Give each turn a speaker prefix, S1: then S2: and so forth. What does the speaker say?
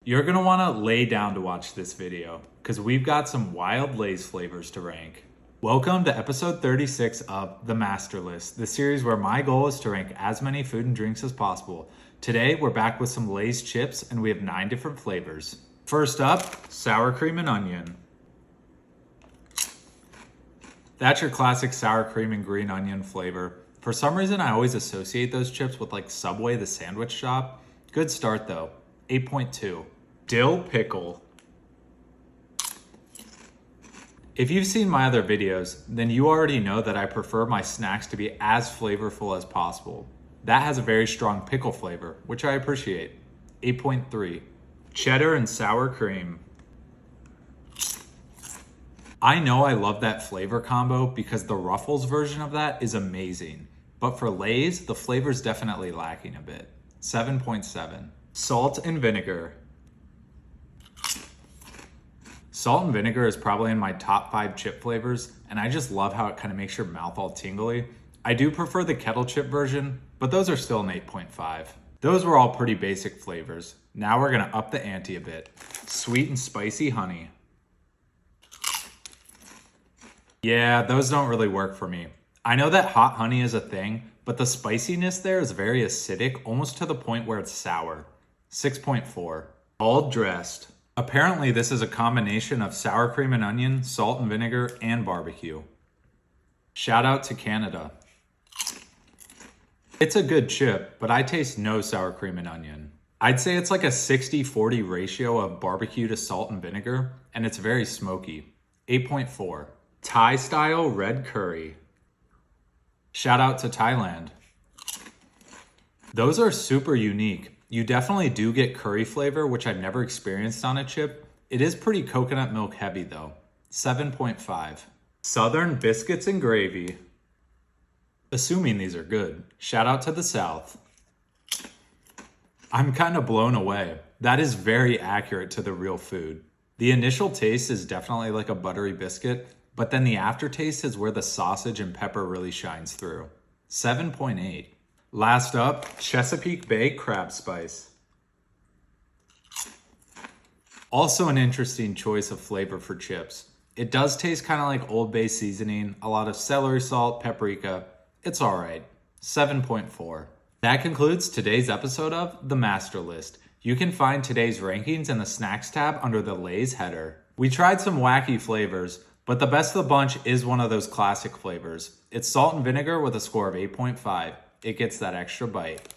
S1: You're gonna wanna lay down to watch this video because we've got some wild Lay's flavors to rank. Welcome to episode 36 of The Master List, the series where my goal is to rank as many food and drinks as possible. Today, we're back with some Lay's chips and we have 9 different flavors. First up, sour cream and onion. That's your classic sour cream and green onion flavor. For some reason, I always associate those chips with like Subway, the sandwich shop. Good start though, 8.2. Dill pickle. If you've seen my other videos, then you already know that I prefer my snacks to be as flavorful as possible. That has a very strong pickle flavor, which I appreciate. 8.3. Cheddar and sour cream. I know I love that flavor combo because the Ruffles version of that is amazing. But for Lay's, the flavor's definitely lacking a bit. 7.7. Salt and vinegar. Salt and vinegar is probably in my top 5 chip flavors, and I just love how it kind of makes your mouth all tingly. I do prefer the kettle chip version, but those are still an 8.5. Those were all pretty basic flavors. Now we're gonna up the ante a bit. Sweet and spicy honey. Yeah, those don't really work for me. I know that hot honey is a thing, but the spiciness there is very acidic, almost to the point where it's sour. 6.4. All dressed. Apparently this is a combination of sour cream and onion, salt and vinegar, and barbecue. Shout out to Canada. It's a good chip, but I taste no sour cream and onion. I'd say it's like a 60-40 ratio of barbecue to salt and vinegar, and it's very smoky. 8.4. Thai style red curry. Shout out to Thailand. Those are super unique. You definitely do get curry flavor, which I've never experienced on a chip. It is pretty coconut milk heavy though. 7.5. Southern biscuits and gravy. Assuming these are good. Shout out to the South. I'm kind of blown away. That is very accurate to the real food. The initial taste is definitely like a buttery biscuit, but then the aftertaste is where the sausage and pepper really shines through. 7.8. Last up, Chesapeake Bay crab spice. Also an interesting choice of flavor for chips. It does taste kind of like Old Bay seasoning, a lot of celery salt, paprika. It's all right. 7.4. That concludes today's episode of The Master List. You can find today's rankings in the snacks tab under the Lay's header. We tried some wacky flavors, but the best of the bunch is one of those classic flavors. It's salt and vinegar with a score of 8.5. It gets that extra bite.